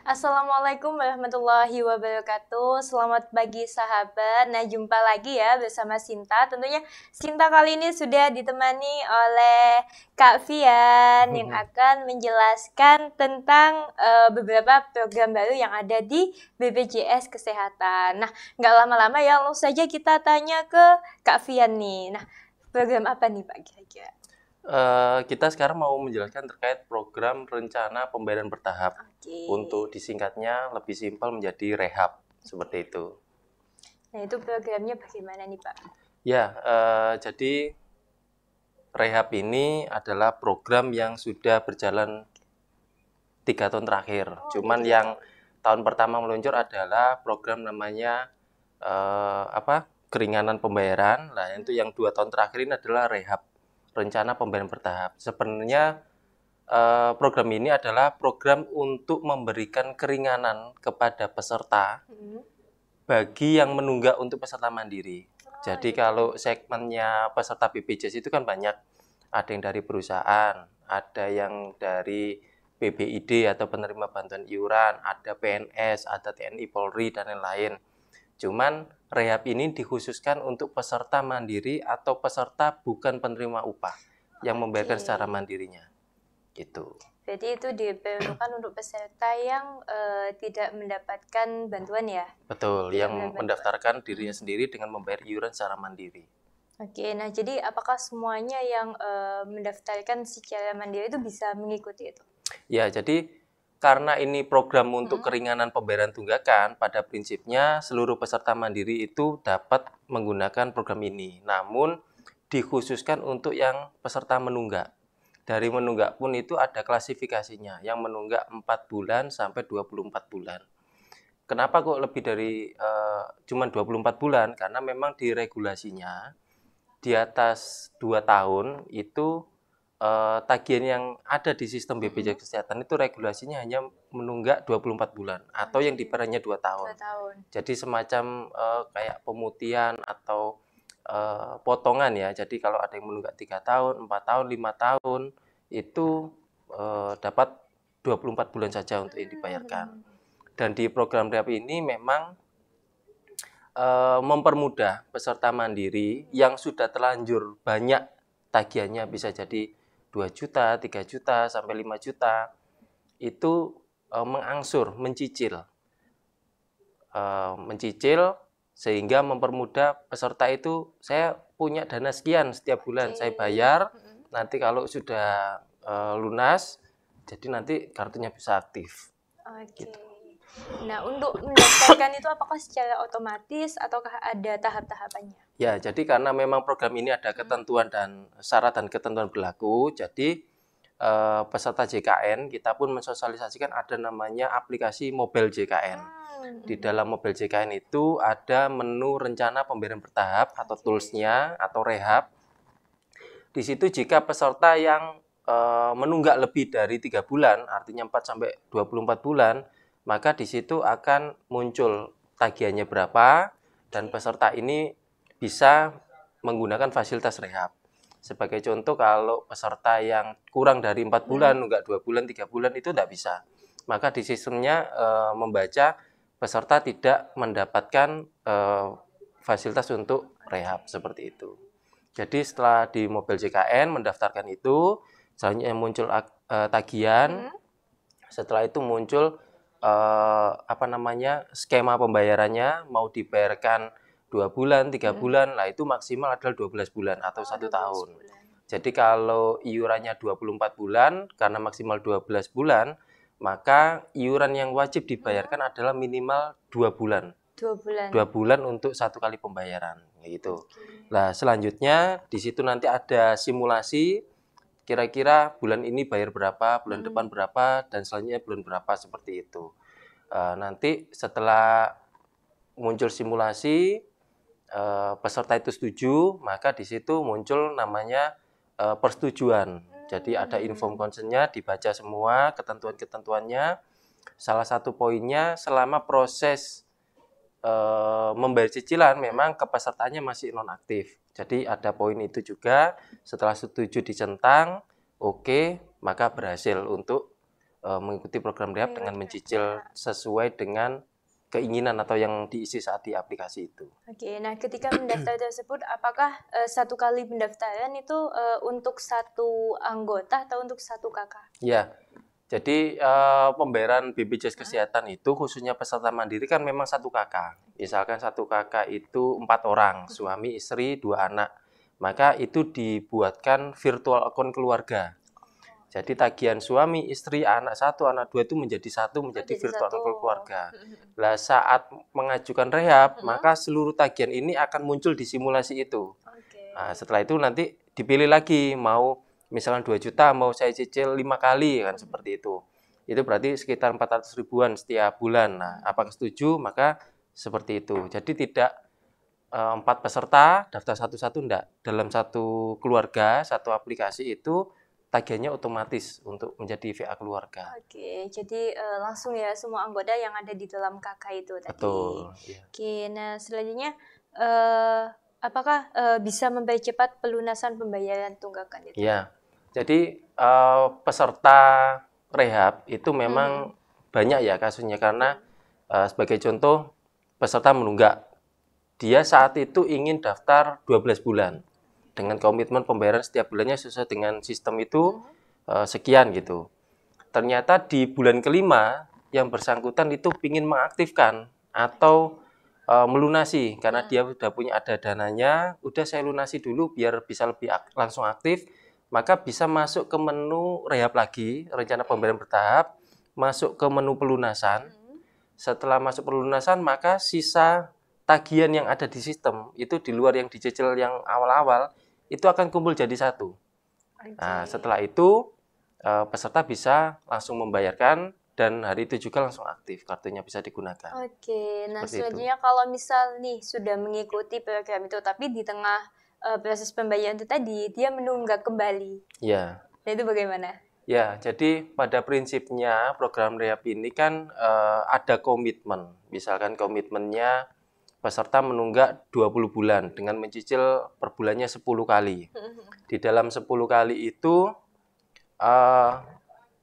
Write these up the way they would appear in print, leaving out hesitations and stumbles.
Assalamualaikum warahmatullahi wabarakatuh. Selamat pagi sahabat. Nah, jumpa lagi ya bersama Sinta. Tentunya Sinta kali ini sudah ditemani oleh Kak Fian yang akan menjelaskan tentang beberapa program baru yang ada di BPJS Kesehatan. Nah, nggak lama-lama ya, langsung saja kita tanya ke Kak Fian nih. Nah, program apa nih Pak kira-kira? Kita sekarang mau menjelaskan terkait program rencana pembayaran bertahap. Oke. Untuk disingkatnya lebih simpel menjadi rehab, seperti itu. Nah, itu programnya bagaimana nih Pak? Ya, jadi rehab ini adalah program yang sudah berjalan 3 tahun terakhir. Cuman yang tahun pertama meluncur adalah program namanya keringanan pembayaran. Nah, itu yang 2 tahun terakhir ini adalah rehab, rencana pembayaran bertahap. Sebenarnya program ini adalah program untuk memberikan keringanan kepada peserta bagi yang menunggak untuk peserta mandiri. Jadi kalau segmennya peserta BPJS itu kan banyak, ada yang dari perusahaan, ada yang dari PBID atau penerima bantuan iuran, ada PNS, ada TNI, Polri, dan lain-lain. Cuman rehab ini dikhususkan untuk peserta mandiri atau peserta bukan penerima upah yang membayarkan secara mandirinya. Gitu. Berarti itu diperuntukkan untuk peserta yang tidak mendapatkan bantuan ya? Betul, yang mendaftarkan dirinya sendiri dengan membayar iuran secara mandiri. Oke, nah jadi apakah semuanya yang mendaftarkan secara mandiri itu bisa mengikuti itu? Ya, jadi karena ini program untuk keringanan pembayaran tunggakan, pada prinsipnya seluruh peserta mandiri itu dapat menggunakan program ini. Namun dikhususkan untuk yang peserta menunggak. Dari menunggak pun itu ada klasifikasinya, yang menunggak 4 bulan sampai 24 bulan. Kenapa kok lebih dari cuma 24 bulan? Karena memang di regulasinya di atas 2 tahun itu tagihan yang ada di sistem BPJS Kesehatan itu regulasinya hanya menunggak 24 bulan atau yang diperanya 2 tahun. 2 tahun. Jadi semacam kayak pemutihan atau potongan ya. Jadi kalau ada yang menunggak 3 tahun, 4 tahun, 5 tahun itu dapat 24 bulan saja untuk yang dibayarkan. Dan di program rehab ini memang mempermudah peserta mandiri yang sudah terlanjur banyak tagihannya, bisa jadi 2 juta, 3 juta, sampai 5 juta, itu mengangsur, mencicil sehingga mempermudah peserta itu, saya punya dana sekian setiap bulan, saya bayar, nanti kalau sudah lunas, jadi nanti kartunya bisa aktif. Gitu. Nah, untuk mendaftarkan itu apakah secara otomatis ataukah ada tahap-tahapannya? Ya, jadi karena memang program ini ada ketentuan dan syarat dan ketentuan berlaku, jadi peserta JKN kita pun mensosialisasikan ada namanya aplikasi Mobile JKN. Di dalam Mobile JKN itu ada menu rencana pembayaran bertahap atau toolsnya atau rehab. Di situ jika peserta yang menunggak lebih dari 3 bulan, artinya 4 sampai 24 bulan, maka di situ akan muncul tagihannya berapa dan peserta ini bisa menggunakan fasilitas rehab. Sebagai contoh, kalau peserta yang kurang dari 4 bulan, nunggak 2 bulan, 3 bulan itu tidak bisa. Maka di sistemnya membaca peserta tidak mendapatkan fasilitas untuk rehab seperti itu. Jadi setelah di Mobile JKN mendaftarkan itu, selanjutnya muncul tagihan. Setelah itu muncul skema pembayarannya, mau dibayarkan 2 bulan, 3 bulan, lah itu maksimal adalah 12 bulan atau 1 tahun. Jadi kalau iurannya 24 bulan, karena maksimal 12 bulan, maka iuran yang wajib dibayarkan adalah minimal 2 bulan. 2 bulan. 2 bulan untuk 1 kali pembayaran, gitu. Nah, selanjutnya di situ nanti ada simulasi, kira-kira bulan ini bayar berapa, bulan depan berapa, dan selanjutnya bulan berapa, seperti itu. Nanti setelah muncul simulasi, peserta itu setuju, maka di situ muncul namanya persetujuan. Jadi ada inform consent-nya, dibaca semua ketentuan-ketentuannya. Salah satu poinnya, selama proses membayar cicilan memang kepesertanya masih nonaktif. Jadi ada poin itu juga, setelah setuju dicentang, oke, maka berhasil untuk mengikuti program rehab dengan mencicil sesuai dengan keinginan atau yang diisi saat di aplikasi itu. Oke, nah ketika mendaftar tersebut, apakah satu kali pendaftaran itu untuk satu anggota atau untuk satu kakak? Ya, jadi pembayaran BPJS Kesehatan itu khususnya peserta mandiri kan memang satu kakak. Misalkan satu kakak itu 4 orang, suami, istri, 2 anak. Maka itu dibuatkan virtual account keluarga. Jadi tagihan suami, istri, anak 1, anak 2 itu menjadi satu, menjadi virtual account keluarga. Nah, saat mengajukan rehab, maka seluruh tagihan ini akan muncul di simulasi itu. Nah, setelah itu nanti dipilih lagi, mau misalkan 2 juta, mau saya cicil 5 kali, kan seperti itu. Itu berarti sekitar 400 ribuan setiap bulan. Nah, apakah setuju? Maka seperti itu. Jadi tidak 4 peserta, daftar satu-satu, enggak. Dalam satu keluarga, satu aplikasi itu, tagihannya otomatis untuk menjadi VA keluarga. Oke, jadi langsung ya semua anggota yang ada di dalam kakak itu tadi. Betul. Ya. Oke, nah selanjutnya apakah bisa mempercepat pelunasan pembayaran tunggakan itu? Ya, jadi peserta rehab itu memang banyak ya kasusnya karena sebagai contoh peserta menunggak. Dia saat itu ingin daftar 12 bulan. Dengan komitmen pembayaran setiap bulannya sesuai dengan sistem itu sekian gitu. Ternyata di bulan kelima yang bersangkutan itu ingin mengaktifkan atau melunasi karena dia sudah punya ada dananya, udah saya lunasi dulu biar bisa lebih langsung aktif, maka bisa masuk ke menu rehab lagi, rencana pembayaran bertahap, masuk ke menu pelunasan. Setelah masuk pelunasan maka sisa tagihan yang ada di sistem itu di luar yang dicicil yang awal-awal itu akan kumpul jadi satu. Nah, setelah itu peserta bisa langsung membayarkan dan hari itu juga langsung aktif, kartunya bisa digunakan. Oke, nah selanjutnya kalau misal nih sudah mengikuti program itu tapi di tengah proses pembayaran itu tadi dia menunggak kembali. Ya. Nah itu bagaimana? Ya, jadi pada prinsipnya program rehab ini kan ada komitmen. Misalkan komitmennya peserta menunggak 20 bulan dengan mencicil per bulannya 10 kali. Di dalam 10 kali itu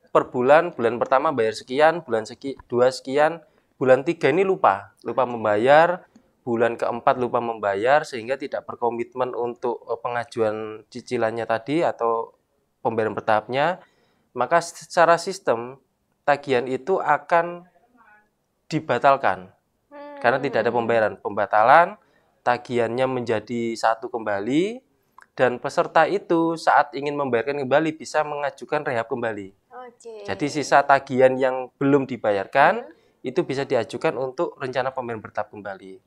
per bulan pertama bayar sekian, bulan 2 sekian, bulan 3 ini lupa membayar, bulan keempat lupa membayar sehingga tidak berkomitmen untuk pengajuan cicilannya tadi atau pembayaran bertahapnya, maka secara sistem tagihan itu akan dibatalkan. Karena tidak ada pembayaran. Pembatalan, tagihannya menjadi satu kembali, dan peserta itu saat ingin membayarkan kembali bisa mengajukan rehab kembali. Jadi sisa tagihan yang belum dibayarkan, itu bisa diajukan untuk rencana pembayaran bertahap kembali.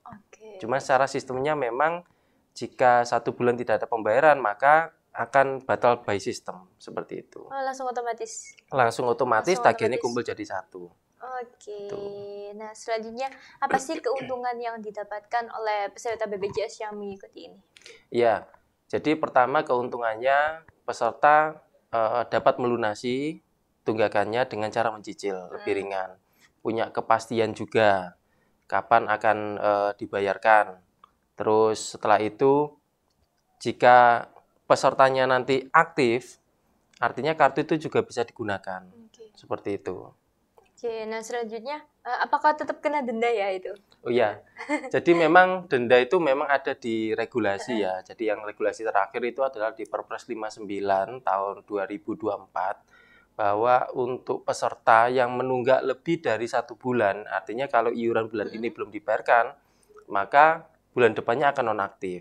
Cuma secara sistemnya memang jika 1 bulan tidak ada pembayaran, maka akan batal by system, seperti itu. Langsung otomatis? Langsung otomatis, tagihannya kumpul jadi satu. Oke, nah selanjutnya apa sih keuntungan yang didapatkan oleh peserta BPJS yang mengikuti ini? Ya, jadi pertama keuntungannya peserta dapat melunasi tunggakannya dengan cara mencicil lebih ringan, punya kepastian juga kapan akan dibayarkan. Terus setelah itu jika pesertanya nanti aktif, artinya kartu itu juga bisa digunakan, seperti itu. Oke, nah selanjutnya apakah tetap kena denda ya itu? Oh iya, jadi memang denda itu memang ada di regulasi ya. Jadi yang regulasi terakhir itu adalah di Perpres 59 tahun 2024 bahwa untuk peserta yang menunggak lebih dari 1 bulan, artinya kalau iuran bulan ini belum dibayarkan, maka bulan depannya akan nonaktif.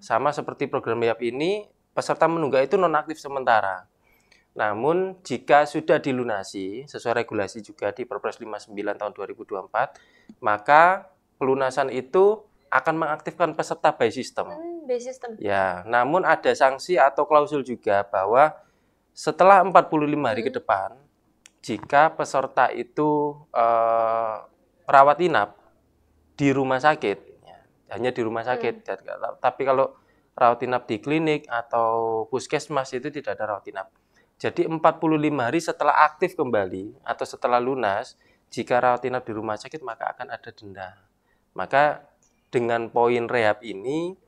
Sama seperti program rehab ini, peserta menunggak itu nonaktif sementara. Namun jika sudah dilunasi sesuai regulasi juga di Perpres 59 tahun 2024, maka pelunasan itu akan mengaktifkan peserta by system. By system. Ya, namun ada sanksi atau klausul juga bahwa setelah 45 hari ke depan, jika peserta itu rawat inap di rumah sakit, ya, hanya di rumah sakit, tapi kalau rawat inap di klinik atau puskesmas itu tidak ada rawat inap. Jadi 45 hari setelah aktif kembali atau setelah lunas, jika rawat inap di rumah sakit maka akan ada denda. Maka dengan poin rehab ini,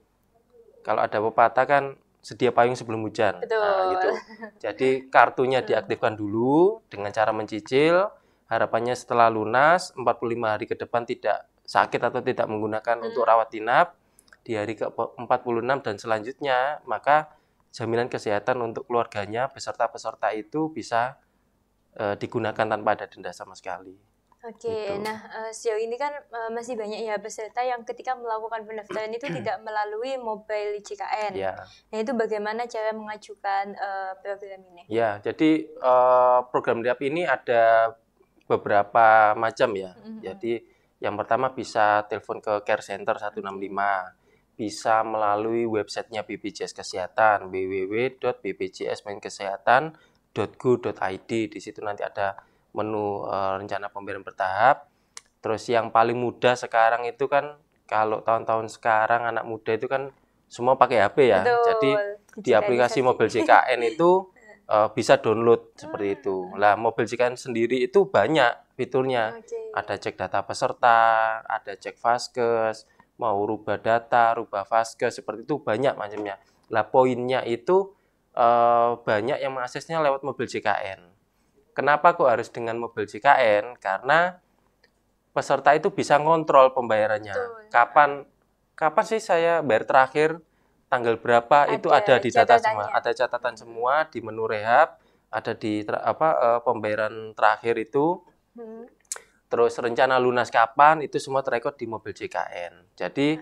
kalau ada pepatah kan sedia payung sebelum hujan. Betul. Nah, gitu. Jadi kartunya diaktifkan dulu dengan cara mencicil. Harapannya setelah lunas 45 hari ke depan tidak sakit atau tidak menggunakan untuk rawat inap. Di hari ke-46 dan selanjutnya, maka jaminan kesehatan untuk keluarganya peserta-peserta itu bisa digunakan tanpa ada denda sama sekali. Oke, Gitu. nah sejauh ini kan masih banyak ya peserta yang ketika melakukan pendaftaran itu tidak melalui mobile JKN. Ya. Nah itu bagaimana cara mengajukan program ini? Ya, jadi program DAP ini ada beberapa macam ya. Jadi yang pertama bisa telepon ke Care Center 165, bisa melalui websitenya BPJS Kesehatan www.bpjs-kesehatan.go.id. Di situ nanti ada menu rencana pembayaran bertahap. Terus yang paling mudah sekarang itu kan kalau tahun-tahun sekarang anak muda itu kan semua pakai HP ya. Betul. Jadi di aplikasi mobil JKN itu bisa download seperti itu. Lah mobil JKN sendiri itu banyak fiturnya. Ada cek data peserta, ada cek vaskes, mau rubah data, rubah vaskes, seperti itu banyak macamnya. Lah poinnya itu banyak yang mengaksesnya lewat mobil JKN. Kenapa kok harus dengan mobil JKN? Karena peserta itu bisa ngontrol pembayarannya. Kapan sih saya bayar terakhir? Tanggal berapa itu ada di data semua, ada catatan semua di menu rehab, ada di pembayaran terakhir itu, terus rencana lunas kapan itu semua terekod di mobil JKN. Jadi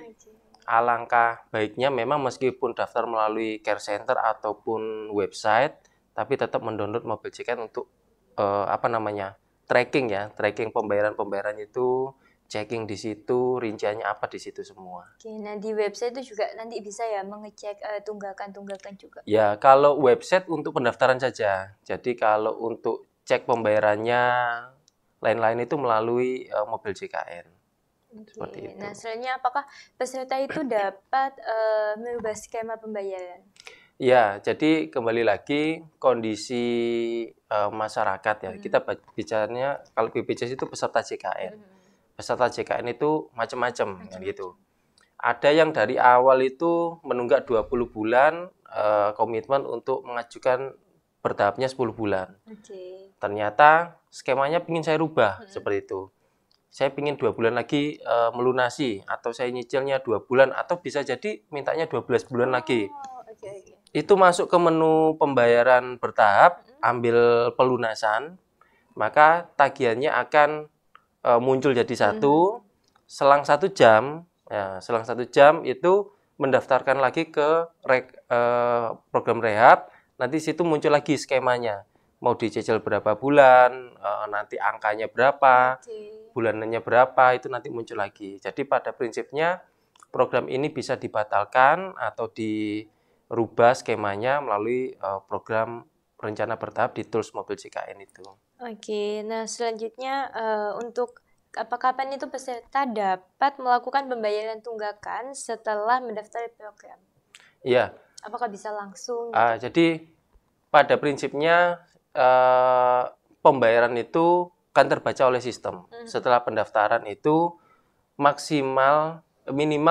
alangkah baiknya memang meskipun daftar melalui care center ataupun website, tapi tetap mendownload mobil JKN untuk tracking ya, tracking pembayaran itu. Checking di situ, rinciannya apa di situ semua. Oke, nah di website itu juga nanti bisa ya mengecek tunggakan-tunggakan juga? Ya, kalau website untuk pendaftaran saja. Jadi kalau untuk cek pembayarannya, lain-lain itu melalui mobil JKN. Seperti itu. Nah, selanjutnya apakah peserta itu dapat merubah skema pembayaran? Ya, jadi kembali lagi kondisi masyarakat ya. Kita bicaranya kalau BPJS itu peserta JKN. Peserta JKN itu macam-macam gitu. Ada yang dari awal itu menunggak 20 bulan komitmen untuk mengajukan bertahapnya 10 bulan. Ternyata skemanya ingin saya rubah seperti itu. Saya ingin 2 bulan lagi melunasi atau saya nyicilnya 2 bulan atau bisa jadi mintanya 12 bulan lagi. Itu masuk ke menu pembayaran bertahap, ambil pelunasan, maka tagihannya akan muncul jadi satu, selang 1 jam, ya, selang 1 jam itu mendaftarkan lagi ke program rehab, nanti situ muncul lagi skemanya, mau dicicil berapa bulan, nanti angkanya berapa, bulanannya berapa, itu nanti muncul lagi. Jadi pada prinsipnya program ini bisa dibatalkan atau dirubah skemanya melalui program rencana bertahap di tools mobil JKN itu. Oke, nah selanjutnya untuk kapan itu peserta dapat melakukan pembayaran tunggakan setelah mendaftar program? Iya. Apakah bisa langsung? Jadi pada prinsipnya pembayaran itu kan terbaca oleh sistem. Setelah pendaftaran itu minimal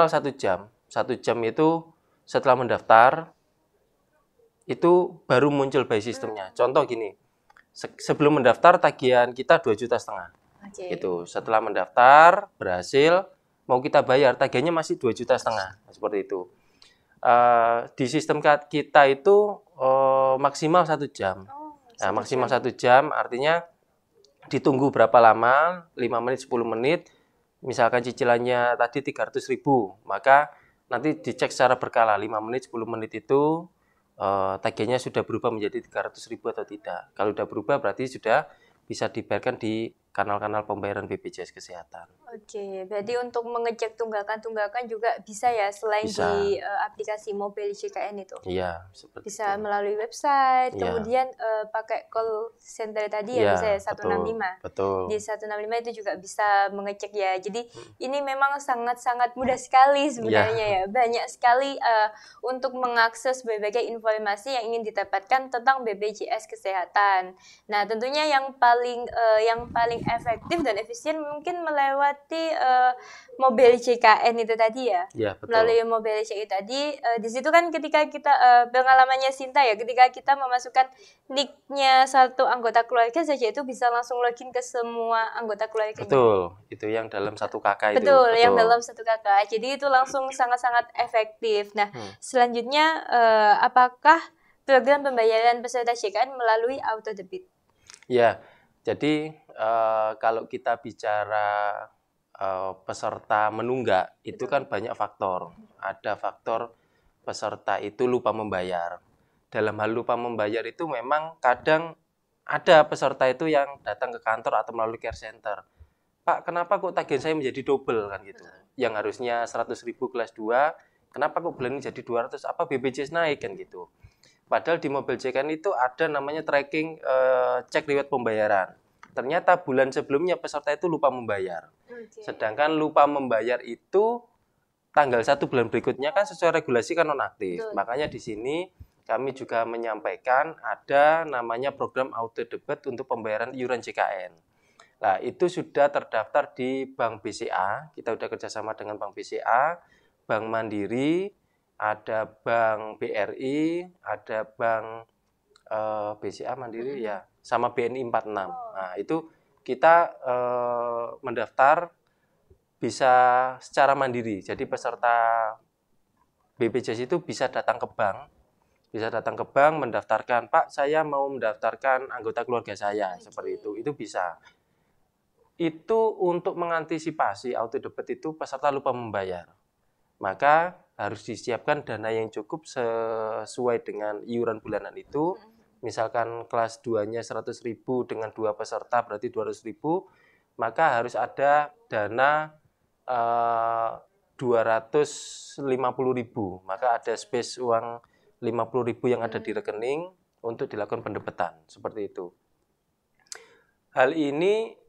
1 jam. 1 jam itu setelah mendaftar itu baru muncul by sistemnya. Contoh gini. Sebelum mendaftar tagihan kita 2,5 juta. Itu setelah mendaftar berhasil mau kita bayar tagihannya masih 2,5 juta. Seperti itu. Di sistem kita itu maksimal 1 jam. Nah, maksimal 1 jam artinya ditunggu berapa lama? 5 menit, 10 menit. Misalkan cicilannya tadi 300.000, maka nanti dicek secara berkala 5 menit, 10 menit itu tagihannya sudah berubah menjadi 300.000 atau tidak. Kalau sudah berubah berarti sudah bisa dibayarkan di kanal-kanal pembayaran BPJS Kesehatan. Oke, berarti untuk mengecek tunggakan juga bisa ya selain di aplikasi mobil JKN itu? Iya, seperti bisa itu. Melalui website, kemudian pakai call center tadi ya, bisa ya 165. Betul. Di 165 itu juga bisa mengecek ya. Jadi ini memang sangat-sangat mudah sekali sebenarnya ya. Banyak sekali untuk mengakses berbagai informasi yang ingin didapatkan tentang BPJS Kesehatan. Nah, tentunya yang paling efektif dan efisien mungkin melewati mobil JKN itu tadi ya. Ya, betul. Melalui mobil JKN tadi, di situ kan ketika kita pengalamannya Sinta ya, ketika kita memasukkan nicknya satu anggota keluarga saja itu bisa langsung login ke semua anggota keluarganya. Betul, itu yang dalam satu kakak itu. Betul, yang dalam satu kakak. Jadi itu langsung sangat-sangat efektif. Nah, selanjutnya apakah program pembayaran peserta JKN melalui auto debit? Ya, jadi kalau kita bicara peserta menunggak, itu kan banyak faktor. Ada faktor peserta itu lupa membayar. Dalam hal lupa membayar itu memang kadang ada peserta itu yang datang ke kantor atau melalui care center. Pak, kenapa kok tagihan saya menjadi double kan gitu? Yang harusnya 100.000 kelas 2, kenapa kok bulan ini jadi 200? Apa BPJS naik kan gitu? Padahal di mobil JKN itu ada namanya tracking cek riwayat pembayaran. Ternyata bulan sebelumnya peserta itu lupa membayar. Sedangkan lupa membayar itu tanggal 1 bulan berikutnya kan sesuai regulasi kan nonaktif. Makanya di sini kami juga menyampaikan ada namanya program auto debit untuk pembayaran iuran JKN. Nah, itu sudah terdaftar di Bank BCA. Kita sudah kerjasama dengan Bank BCA, Bank Mandiri, ada Bank BRI, ada Bank BCA Mandiri ya, sama BNI 46. Nah, itu kita mendaftar bisa secara mandiri. Jadi peserta BPJS itu bisa datang ke bank, mendaftarkan, Pak, saya mau mendaftarkan anggota keluarga saya, seperti itu bisa. Itu untuk mengantisipasi auto debit itu peserta lupa membayar. Maka harus disiapkan dana yang cukup sesuai dengan iuran bulanan itu. Misalkan kelas 2-nya 100.000 dengan 2 peserta berarti 200.000, maka harus ada dana 250.000. Maka ada space uang 50.000 yang ada di rekening untuk dilakukan pendebetan, seperti itu. Hal ini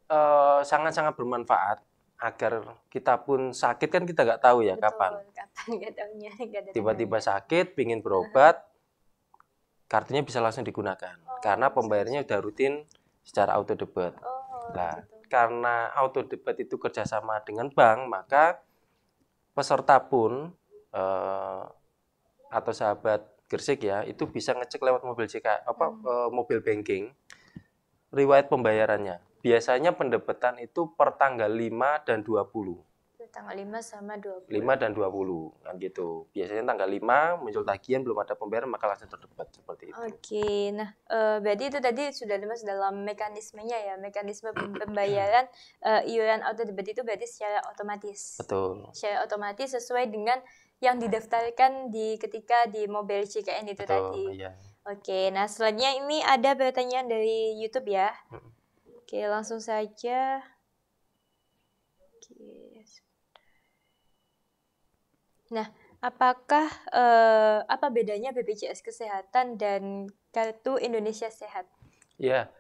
sangat-sangat bermanfaat agar kita pun sakit kan kita nggak tahu ya. Betul, kapan nggak tahunya, nggak ada tiba-tiba sakit pingin berobat, kartunya bisa langsung digunakan karena pembayarannya udah rutin secara auto debit. Nah, karena auto debit itu kerjasama dengan bank, maka peserta pun atau sahabat Gersik ya itu bisa ngecek lewat mobil mobil banking riwayat pembayarannya. Biasanya pendebetan itu per tanggal 5 dan 20. Tanggal 5 sama 20. 5 dan 20 kan gitu. Biasanya tanggal 5 muncul tagihan belum ada pembayaran maka langsung terdebet seperti itu. Oke, nah berarti itu tadi sudah dimasuk dalam mekanismenya ya, mekanisme pembayaran iuran auto debit itu berarti secara otomatis. Betul. Secara otomatis sesuai dengan yang didaftarkan ketika di mobil JKN itu tadi. Iya. Oke, nah selanjutnya ini ada pertanyaan dari YouTube ya. Oke, langsung saja. Oke. Nah, apakah apa bedanya BPJS Kesehatan dan Kartu Indonesia Sehat? Ya,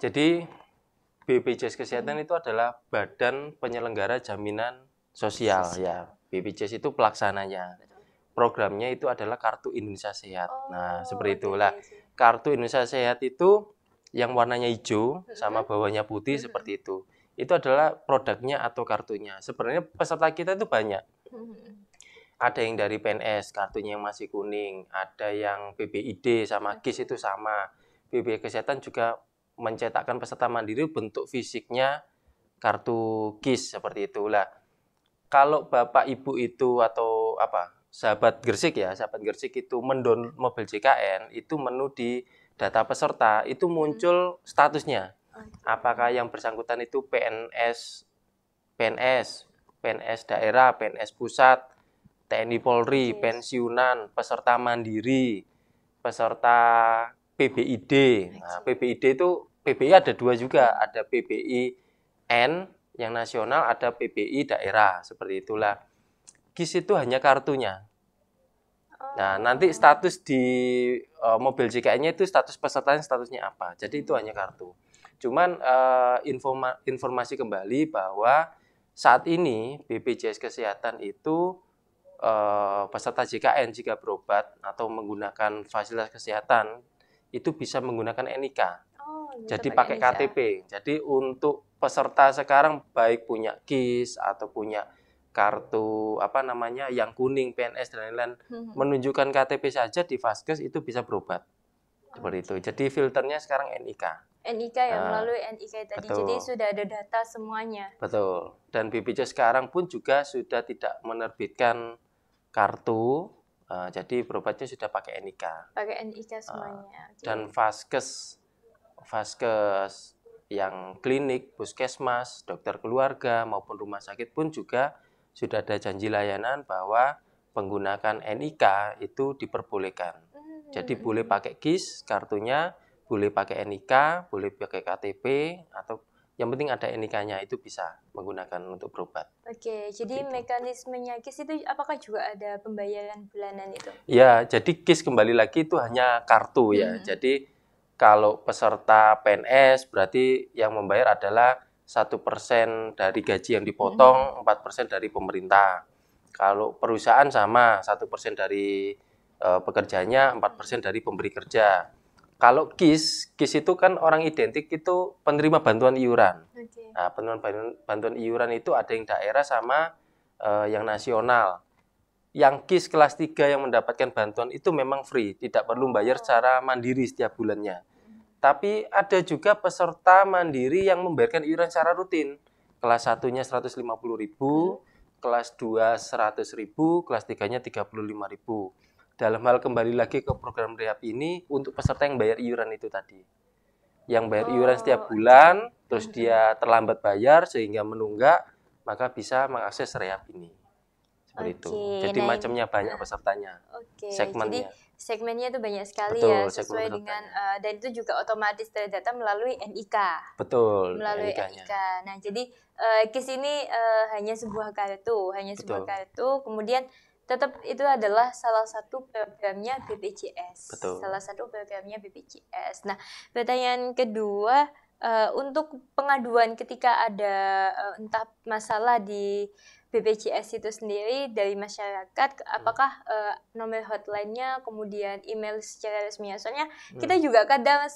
jadi BPJS Kesehatan itu adalah Badan Penyelenggara Jaminan Sosial ya. BPJS itu pelaksananya. Programnya itu adalah Kartu Indonesia Sehat. Nah, seperti itulah. Kartu Indonesia Sehat itu yang warnanya hijau sama bawahnya putih seperti itu. Itu adalah produknya atau kartunya. Sebenarnya peserta kita itu banyak. Ada yang dari PNS, kartunya yang masih kuning. Ada yang PBID sama KIS itu sama. BPJS Kesehatan juga mencetakkan peserta mandiri bentuk fisiknya kartu KIS seperti itulah. Kalau Bapak Ibu itu atau sahabat Gersik ya, sahabat Gersik itu mendownload mobil JKN, itu menu di data peserta itu muncul statusnya. Apakah yang bersangkutan itu PNS daerah, PNS pusat, TNI Polri, pensiunan, peserta mandiri, peserta PBID. Nah, PBID itu PBI ada 2 juga, ada PBI-N yang nasional, ada PBI daerah, seperti itulah. KIS itu hanya kartunya. Nah, nanti status di mobil JKN-nya itu status pesertanya statusnya apa. Jadi itu hanya kartu. Cuman informasi kembali bahwa saat ini BPJS Kesehatan itu peserta JKN jika berobat atau menggunakan fasilitas kesehatan itu bisa menggunakan NIK. Jadi pakai KTP. Jadi untuk peserta sekarang baik punya KIS atau punya kartu yang kuning PNS dan lain-lain, menunjukkan KTP saja di Vaskes itu bisa berobat. Seperti itu. Jadi filternya sekarang NIK. NIK ya, melalui NIK tadi. Betul. Jadi sudah ada data semuanya. Betul. Dan BPJS sekarang pun juga sudah tidak menerbitkan kartu. Jadi berobatnya sudah pakai NIK. Pakai NIK semuanya. Dan Vaskes yang klinik, puskesmas, dokter keluarga maupun rumah sakit pun juga sudah ada janji layanan bahwa menggunakan NIK itu diperbolehkan. Jadi boleh pakai KIS kartunya, boleh pakai NIK, boleh pakai KTP, atau yang penting ada NIK-nya itu bisa menggunakan untuk berobat. Oke, jadi mekanismenya KIS itu apakah juga ada pembayaran bulanan itu? Ya, jadi KIS kembali lagi itu hanya kartu ya. Jadi kalau peserta PNS berarti yang membayar adalah 1% dari gaji yang dipotong, 4% dari pemerintah. Kalau perusahaan sama, 1% dari pekerjanya, 4% dari pemberi kerja. Kalau KIS itu kan orang identik itu penerima bantuan iuran. Nah, penerima bantuan iuran itu ada yang daerah sama yang nasional. Yang KIS kelas 3 yang mendapatkan bantuan itu memang free, tidak perlu bayar secara mandiri setiap bulannya. Tapi ada juga peserta mandiri yang membayarkan iuran secara rutin. Kelas 1-nya 150.000, kelas 2 100.000, kelas 3-nya 35.000. Dalam hal kembali lagi ke program rehab ini untuk peserta yang bayar iuran itu tadi. Yang bayar iuran setiap bulan, terus dia terlambat bayar sehingga menunggak, maka bisa mengakses rehab ini. Seperti itu. Jadi macamnya banyak pesertanya. Segmennya. Jadi segmennya itu banyak sekali. Betul, ya, sesuai dengan dan itu juga otomatis terdata melalui NIK. Betul. Melalui NIK. Nah, jadi KIS ini hanya sebuah kartu, sebuah kartu. Kemudian tetap itu adalah salah satu programnya BPJS. Betul. Salah satu programnya BPJS. Nah, pertanyaan kedua, untuk pengaduan ketika ada entah masalah di BPJS itu sendiri dari masyarakat, apakah nomor hotline-nya, kemudian email secara resmi? Soalnya kita juga kadang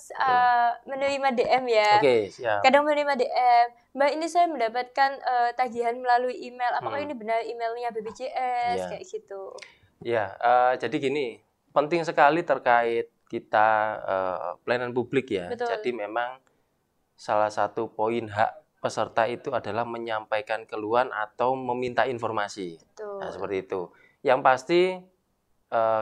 menerima DM ya. Siap. Kadang menerima DM, Mbak, ini saya mendapatkan tagihan melalui email, apakah ini benar emailnya BPJS? Kayak gitu. Ya, jadi gini, penting sekali terkait kita pelayanan publik ya. Betul. Jadi memang salah satu poin hak peserta itu adalah menyampaikan keluhan atau meminta informasi. Betul. Nah, seperti itu. Yang pasti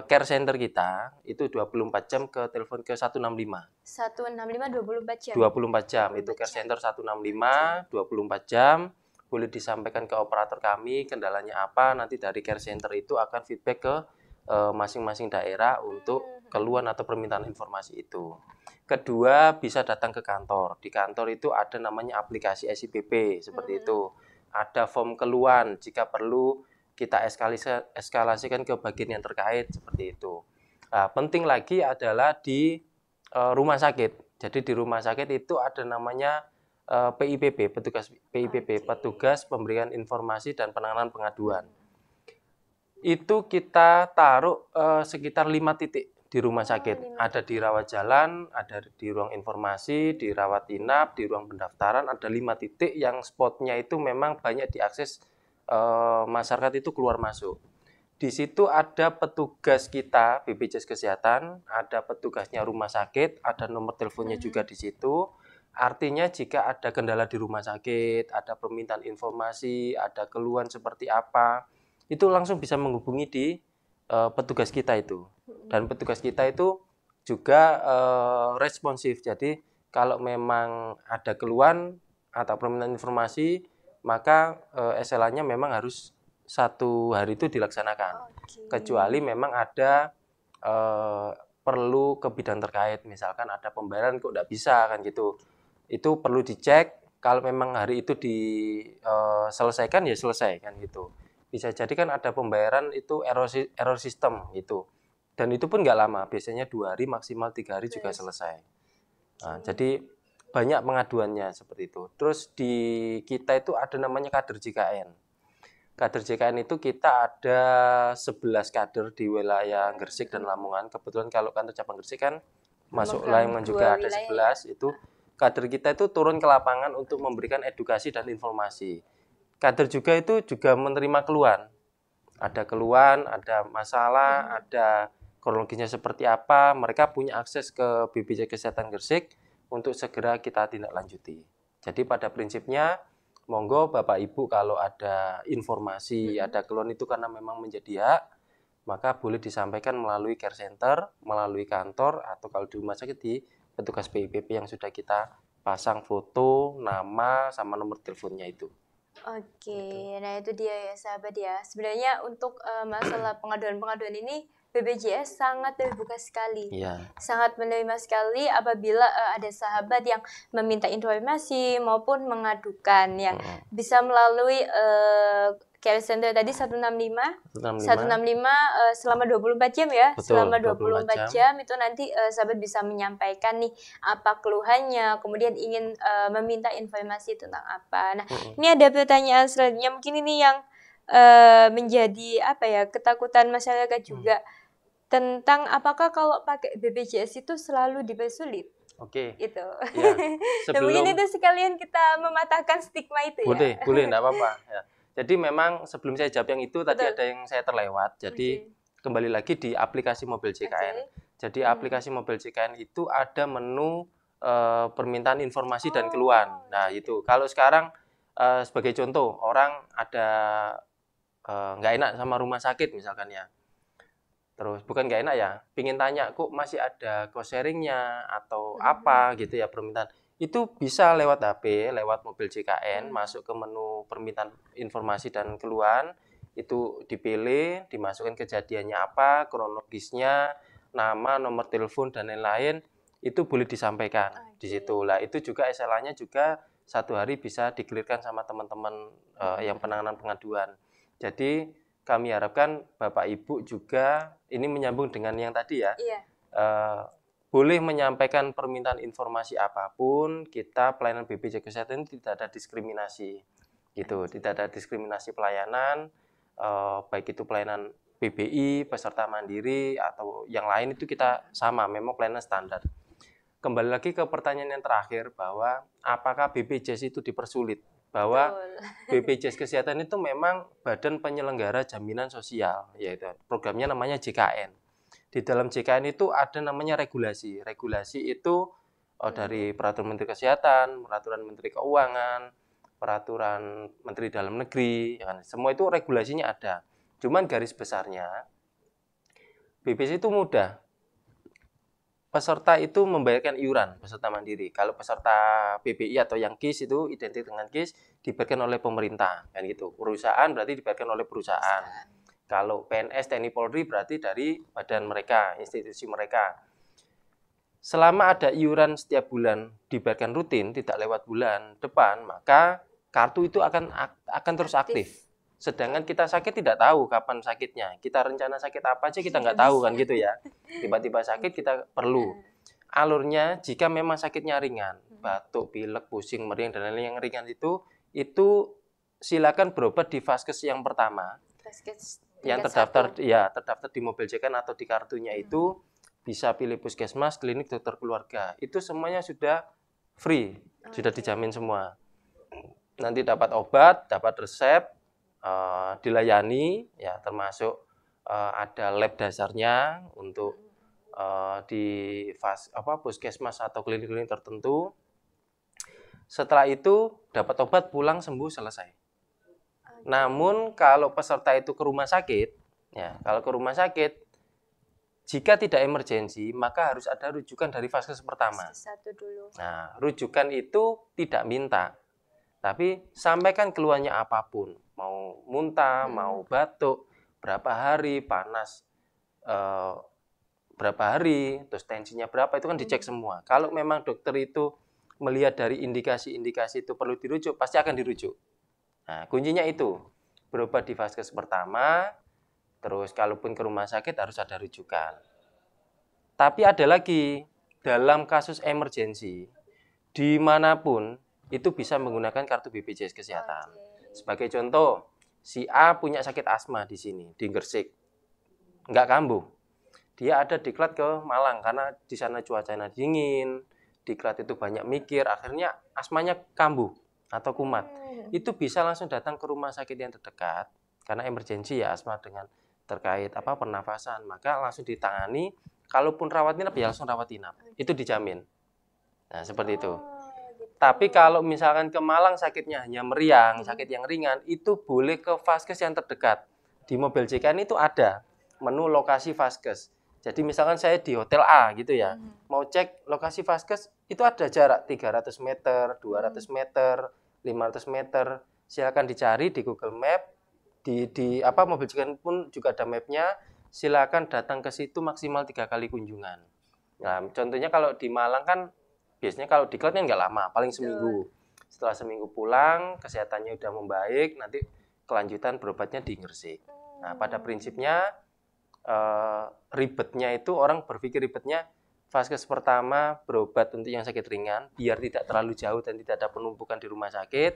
care center kita itu 24 jam ke telepon ke 165. 165 24 jam. 24 jam. Itu care center 165 24 jam. Boleh disampaikan ke operator kami kendalanya apa, nanti dari care center itu akan feedback ke masing-masing daerah untuk keluhan atau permintaan informasi itu. Kedua, bisa datang ke kantor. Di kantor itu ada namanya aplikasi SIPP, seperti itu. Ada form keluhan, jika perlu kita eskalasikan ke bagian yang terkait, seperti itu. Nah, penting lagi adalah di rumah sakit. Jadi di rumah sakit itu ada namanya PIPP, petugas PIPP, petugas pemberian informasi dan penanganan pengaduan. Itu kita taruh sekitar 5 titik di rumah sakit. Ada di rawat jalan, ada di ruang informasi, di rawat inap, di ruang pendaftaran, ada 5 titik yang spotnya itu memang banyak diakses masyarakat itu keluar masuk. Di situ ada petugas kita, BPJS Kesehatan, ada petugasnya rumah sakit, ada nomor teleponnya juga di situ. Artinya jika ada kendala di rumah sakit, ada permintaan informasi, ada keluhan seperti apa, itu langsung bisa menghubungi di petugas kita itu. Dan petugas kita itu juga responsif. Jadi kalau memang ada keluhan atau permintaan informasi, maka SLA-nya memang harus 1 hari itu dilaksanakan. Kecuali memang ada perlu ke bidang terkait, misalkan ada pembayaran kok tidak bisa kan gitu. Itu perlu dicek. Kalau memang hari itu diselesaikan ya selesai kan gitu. Bisa jadi kan ada pembayaran itu error sistem gitu. Dan itu pun nggak lama, biasanya 2 hari maksimal 3 hari juga selesai. Nah, jadi banyak pengaduannya seperti itu. Terus di kita itu ada namanya kader JKN. Kader JKN itu kita ada 11 kader di wilayah Gresik dan Lamongan. Kebetulan kalau kantor cabang Gresik kan masuk Lamongan juga ada 11 itu. kader kita itu turun ke lapangan untuk memberikan edukasi dan informasi. Kader juga itu juga menerima keluhan. Ada keluhan, ada masalah, ada kronologisnya seperti apa, mereka punya akses ke BPJS Kesehatan Gresik untuk segera kita tindak lanjuti. Jadi pada prinsipnya, monggo Bapak Ibu kalau ada informasi, ada keluhan itu karena memang menjadi hak, maka boleh disampaikan melalui care center, melalui kantor, atau kalau di rumah sakit di petugas PIPP yang sudah kita pasang foto, nama, sama nomor teleponnya itu. Oke, nah itu dia ya sahabat ya. Sebenarnya untuk masalah pengaduan-pengaduan ini BPJS sangat terbuka sekali. Iya. Sangat menerima sekali apabila ada sahabat yang meminta informasi maupun mengadukan ya. Bisa melalui care center tadi 165 selama 24 jam ya. Betul, selama 24 jam itu nanti sahabat bisa menyampaikan nih apa keluhannya, kemudian ingin meminta informasi tentang apa. Nah, ini ada pertanyaan selanjutnya, mungkin ini yang menjadi apa ya, ketakutan masyarakat juga tentang apakah kalau pakai BPJS itu selalu dipersulit. Oke. Itu. Ya, Dan mungkin itu sekalian kita mematahkan stigma itu ya. Boleh, enggak apa-apa. Ya. Jadi memang sebelum saya jawab yang itu, tadi ada yang saya terlewat. Jadi kembali lagi di aplikasi mobil JKN. Jadi aplikasi mobil JKN itu ada menu permintaan informasi dan keluhan. Nah itu, kalau sekarang sebagai contoh, orang ada nggak enak sama rumah sakit misalkan ya. Terus bukan nggak enak ya, pingin tanya kok masih ada cost sharingnya atau apa gitu ya permintaan. Itu bisa lewat HP, lewat mobil JKN, masuk ke menu permintaan informasi dan keluhan, itu dipilih, dimasukkan kejadiannya apa, kronologisnya, nama, nomor telepon, dan lain-lain, itu boleh disampaikan di situ. Lah itu juga SLA-nya juga 1 hari bisa dikelirkan sama teman-teman yang penanganan pengaduan. Jadi kami harapkan Bapak Ibu juga, ini menyambung dengan yang tadi ya, boleh menyampaikan permintaan informasi apapun, kita pelayanan BPJS Kesehatan tidak ada diskriminasi, gitu, tidak ada diskriminasi pelayanan, baik itu pelayanan PBI, peserta mandiri, atau yang lain itu kita sama, memang pelayanan standar. Kembali lagi ke pertanyaan yang terakhir, bahwa apakah BPJS itu dipersulit? Bahwa BPJS Kesehatan itu memang Badan Penyelenggara Jaminan Sosial, yaitu programnya namanya JKN. Di dalam JKN itu ada namanya regulasi. Regulasi itu dari Peraturan Menteri Kesehatan, Peraturan Menteri Keuangan, Peraturan Menteri Dalam Negeri, ya kan? Semua itu regulasinya ada. Cuman garis besarnya, BPJS itu mudah. Peserta itu membayarkan iuran peserta mandiri. Kalau peserta PBI atau yang KIS itu identik dengan KIS dibayarkan oleh pemerintah, kan gitu. Perusahaan berarti dibayarkan oleh perusahaan. Kalau PNS, TNI, Polri berarti dari badan mereka, institusi mereka. Selama ada iuran setiap bulan dibayarkan rutin, tidak lewat bulan depan, maka kartu itu akan terus aktif. Sedangkan kita sakit tidak tahu kapan sakitnya. Kita rencana sakit apa aja kita nggak tahu kan gitu ya. Tiba-tiba sakit kita perlu. Alurnya jika memang sakitnya ringan, batuk, pilek, pusing, meriang dan lain-lain yang ringan itu silakan berobat di vaskes yang pertama. Yang terdaftar terdaftar di mobil JKN atau di kartunya itu bisa pilih puskesmas, klinik, dokter keluarga. Itu semuanya sudah free, sudah dijamin semua. Nanti dapat obat, dapat resep, dilayani ya, termasuk ada lab dasarnya untuk di puskesmas atau klinik-klinik tertentu. Setelah itu dapat obat, pulang sembuh, selesai. Namun kalau peserta itu ke rumah sakit, ya kalau ke rumah sakit, jika tidak emergensi maka harus ada rujukan dari vaskes pertama. Nah, rujukan itu tidak minta, tapi sampaikan keluhannya apapun. Mau muntah, mau batuk, berapa hari, panas berapa hari, terus tensinya berapa, itu kan dicek semua. Kalau memang dokter itu melihat dari indikasi-indikasi itu perlu dirujuk, pasti akan dirujuk. Nah, kuncinya itu, berobat di vaskes pertama, terus kalaupun ke rumah sakit harus ada rujukan. Tapi ada lagi, dalam kasus emergensi, dimanapun, itu bisa menggunakan kartu BPJS Kesehatan. Sebagai contoh, si A punya sakit asma di sini, di Gresik, nggak kambuh. Dia ada diklat ke Malang karena di sana cuacanya dingin, diklat itu banyak mikir, akhirnya asmanya kambuh atau kumat. Itu bisa langsung datang ke rumah sakit yang terdekat, karena emergensi ya asma dengan terkait pernafasan, maka langsung ditangani. Kalaupun rawat inap ya langsung rawat inap, itu dijamin. Nah seperti itu. Tapi kalau misalkan ke Malang sakitnya hanya meriang, sakit yang ringan, itu boleh ke vaskes yang terdekat. Di mobil JKN itu ada menu lokasi vaskes. Jadi misalkan saya di hotel A gitu ya, mau cek lokasi vaskes, itu ada jarak 300 meter, 200 meter, 500 meter. Silakan dicari di Google Map, di mobil JKN pun juga ada mapnya. Silakan datang ke situ maksimal 3 kali kunjungan. Nah, contohnya kalau di Malang kan biasanya kalau diklat kan nggak lama, paling seminggu. Setelah seminggu pulang, kesehatannya udah membaik, nanti kelanjutan berobatnya di Gresik. Nah, pada prinsipnya ribetnya itu orang berpikir ribetnya vaskes pertama berobat untuk yang sakit ringan, biar tidak terlalu jauh dan tidak ada penumpukan di rumah sakit.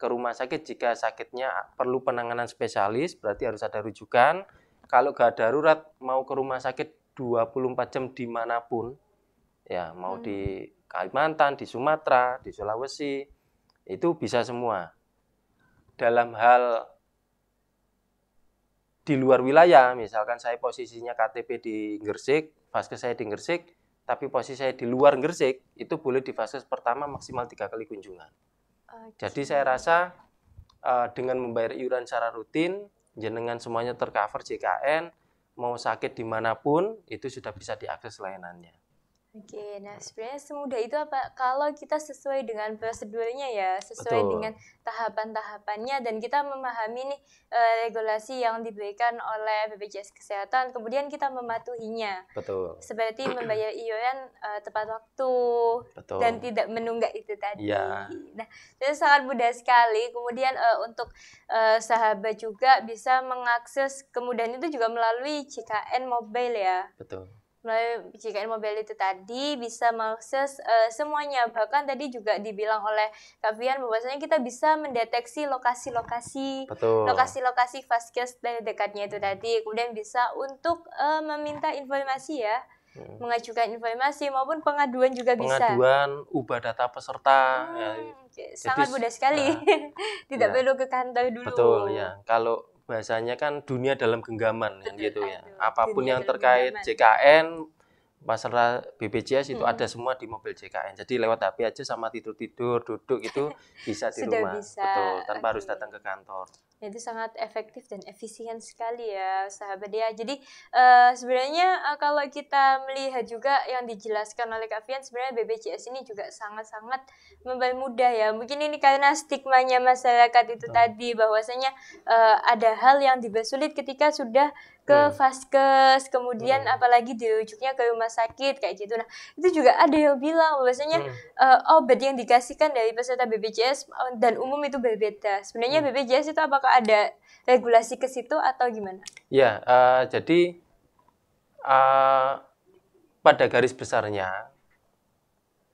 Ke rumah sakit jika sakitnya perlu penanganan spesialis, berarti harus ada rujukan. Kalau nggak darurat, mau ke rumah sakit 24 jam dimanapun, ya mau di Kalimantan, di Sumatera, di Sulawesi, itu bisa semua. Dalam hal di luar wilayah, misalkan saya posisinya KTP di Gresik, vaskes saya di Gresik, tapi posisi saya di luar Gresik, itu boleh di vaskes pertama maksimal 3 kali kunjungan. Jadi saya rasa dengan membayar iuran secara rutin, jenengan semuanya tercover JKN, mau sakit dimanapun, itu sudah bisa diakses layanannya. Oke, nah sebenarnya semudah itu apa? Kalau kita sesuai dengan prosedurnya ya, sesuai dengan tahapan-tahapannya, dan kita memahami nih regulasi yang diberikan oleh BPJS Kesehatan, kemudian kita mematuhinya. Betul. Seperti membayar iuran tepat waktu. Betul. Dan tidak menunggak itu tadi. Ya. Nah, itu sangat mudah sekali. Kemudian untuk sahabat juga bisa mengakses kemudahan itu juga melalui JKN Mobile ya. Betul. Melalui JKN Mobile itu tadi bisa mengakses semuanya. Bahkan tadi juga dibilang oleh Kak Fian bahwasanya kita bisa mendeteksi lokasi-lokasi vaskes dekatnya itu tadi. Kemudian bisa untuk meminta informasi ya, mengajukan informasi maupun pengaduan juga bisa. Pengaduan, ubah data peserta. Sangat mudah sekali. Tidak perlu ke kantor dulu. Betul ya. Kalau bahasanya kan dunia dalam genggaman kan gitu ya. Apapun yang terkait JKN, masalah BPJS itu ada semua di mobil JKN. Jadi lewat HP aja sama tidur-tidur, duduk itu bisa di rumah. Bisa. Betul, tanpa harus datang ke kantor. Itu sangat efektif dan efisien sekali ya sahabat ya. Jadi sebenarnya kalau kita melihat juga yang dijelaskan oleh Kak Fian, sebenarnya BPJS ini juga sangat-sangat mempermudah ya. Mungkin ini karena stigmanya masyarakat itu tadi, bahwasanya ada hal yang dipersulit ketika sudah ke vaskes, kemudian apalagi dirujuknya ke rumah sakit kayak gitu. Nah, itu juga ada yang bilang bahwasanya obat yang dikasihkan dari peserta BPJS dan umum itu berbeda. Sebenarnya BPJS itu apakah ada regulasi ke situ atau gimana? Ya, jadi pada garis besarnya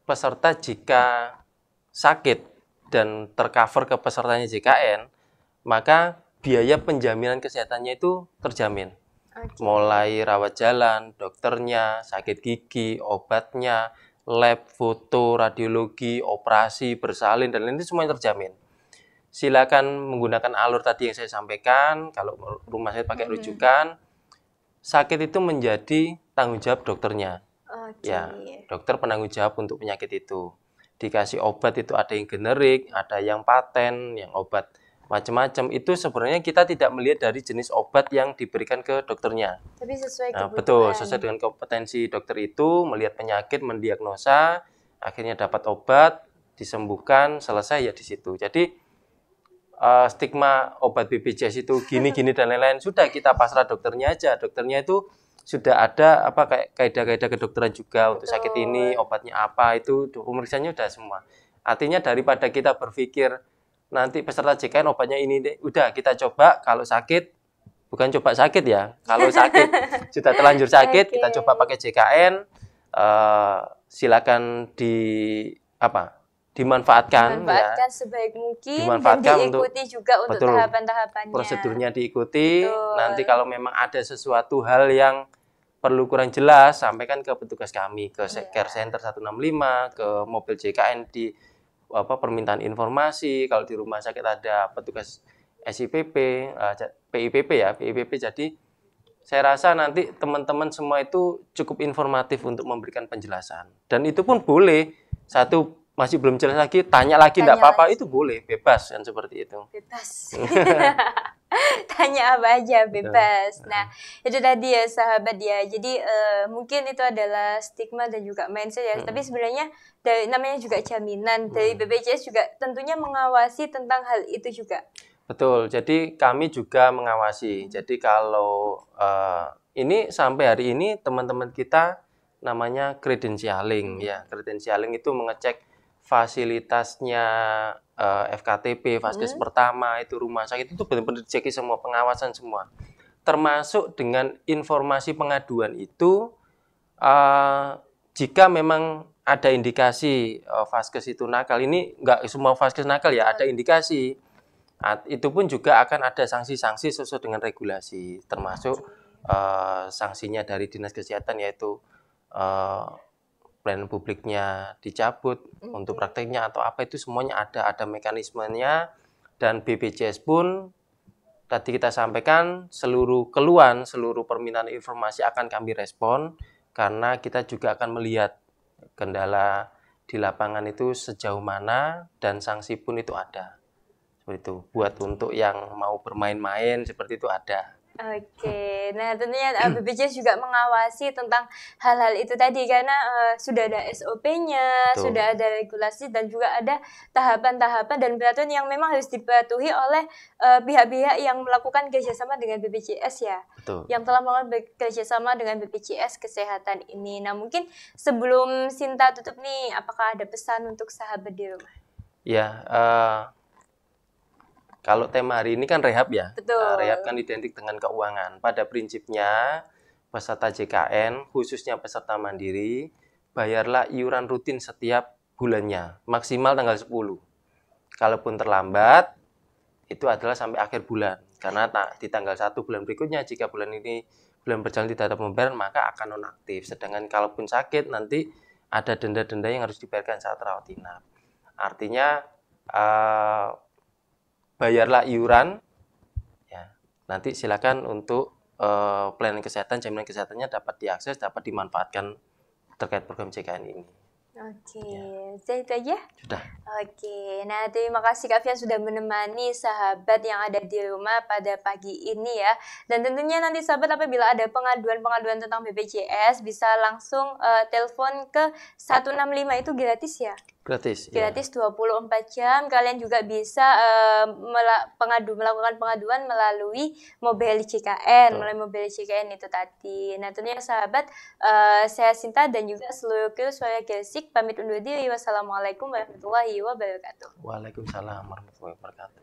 peserta jika sakit dan tercover ke pesertanya JKN, maka biaya penjaminan kesehatannya itu terjamin. Mulai rawat jalan, dokternya, sakit gigi, obatnya, lab, foto, radiologi, operasi, bersalin, dan lain-lain itu semuanya terjamin. Silakan menggunakan alur tadi yang saya sampaikan. Kalau rumah sakit pakai rujukan, sakit itu menjadi tanggung jawab dokternya. Ya, dokter penanggung jawab untuk penyakit itu. Dikasih obat itu ada yang generik, ada yang paten, yang obat macam-macam. Itu sebenarnya kita tidak melihat dari jenis obat yang diberikan ke dokternya. Tapi sesuai kebutuhan. Betul, sesuai dengan kompetensi dokter itu, melihat penyakit, mendiagnosa, akhirnya dapat obat, disembuhkan, selesai ya di situ. Jadi stigma obat BPJS itu gini-gini dan lain-lain, sudah kita pasrah dokternya aja. Dokternya itu sudah ada kayak kaidah-kaidah kedokteran juga. Betul. Untuk sakit ini obatnya apa, itu pemeriksaannya sudah semua. Artinya daripada kita berpikir nanti peserta JKN obatnya ini deh, udah kita coba, kalau sakit, bukan coba sakit ya, kalau sakit sudah terlanjur sakit, kita coba pakai JKN, silakan dimanfaatkan ya, sebaik mungkin, dan diikuti juga untuk tahapan-tahapannya. Prosedurnya diikuti. Betul. Nanti kalau memang ada sesuatu hal yang perlu kurang jelas, sampaikan ke petugas kami, ke Iya. Care Center 165, ke mobil JKN di permintaan informasi. Kalau di rumah sakit ada petugas SIPP, PIPP ya, PIPP. Jadi saya rasa nanti teman-teman semua itu cukup informatif untuk memberikan penjelasan. Dan itu pun boleh. Satu masih belum jelas lagi, tanya lagi enggak apa-apa, itu boleh, bebas kan seperti itu. Bebas. Tanya apa aja bebas. Nah, itu tadi ya sahabat ya. Jadi mungkin itu adalah stigma dan juga mindset ya. Tapi sebenarnya namanya juga jaminan dari BPJS juga tentunya mengawasi tentang hal itu juga. Betul. Jadi kami juga mengawasi. Jadi kalau ini sampai hari ini teman-teman kita namanya credentialing ya. Credentialing itu mengecek fasilitasnya FKTP, Vaskes pertama, itu rumah sakit itu benar-benar dicek semua, pengawasan semua. Termasuk dengan informasi pengaduan itu jika memang ada indikasi Vaskes itu nakal, ini enggak semua Vaskes nakal ya, ada indikasi. Itu pun juga akan ada sanksi-sanksi sesuai dengan regulasi, termasuk sanksinya dari Dinas Kesehatan, yaitu pelayanan publiknya dicabut, untuk prakteknya atau apa, itu semuanya ada mekanismenya. Dan BPJS pun tadi kita sampaikan seluruh keluhan, seluruh permintaan informasi akan kami respon, karena kita juga akan melihat kendala di lapangan itu sejauh mana, dan sanksi pun itu ada. Seperti itu. Buat untuk yang mau bermain-main seperti itu ada. Oke, nah tentunya BPJS juga mengawasi tentang hal-hal itu tadi, karena sudah ada SOP-nya, sudah ada regulasi, dan juga ada tahapan-tahapan dan peraturan yang memang harus dipatuhi oleh pihak-pihak yang melakukan kerjasama dengan BPJS ya. Betul. Yang telah melakukan kerjasama dengan BPJS Kesehatan ini. Nah mungkin sebelum Sinta tutup nih, apakah ada pesan untuk sahabat di rumah? Ya, kalau tema hari ini kan rehab ya. Betul. Rehab kan identik dengan keuangan. Pada prinsipnya peserta JKN, khususnya peserta mandiri, bayarlah iuran rutin setiap bulannya, maksimal tanggal 10. Kalaupun terlambat, itu adalah sampai akhir bulan. Karena di tanggal 1 bulan berikutnya, jika bulan berjalan tidak ada pembayaran, maka akan nonaktif. Sedangkan kalaupun sakit, nanti ada denda-denda yang harus dibayarkan saat rawat inap. Artinya bayarlah iuran, ya. Nanti silakan untuk pelayanan kesehatan, jaminan kesehatannya dapat diakses, dapat dimanfaatkan terkait program JKN ini. Oke, jadi itu aja? Sudah. Oke, nah terima kasih Kak Fian sudah menemani sahabat yang ada di rumah pada pagi ini ya. Dan tentunya nanti sahabat apabila ada pengaduan-pengaduan tentang BPJS bisa langsung telepon ke 165, itu gratis ya? Gratis. Gratis ya. 24 jam. Kalian juga bisa melakukan pengaduan melalui mobil JKN, melalui mobil JKN itu tadi. Nah tentunya sahabat, saya Sinta dan juga seluruh kru Suara Gresik pamit undur diri. Wassalamualaikum warahmatullahi wabarakatuh. Waalaikumsalam warahmatullahi wabarakatuh.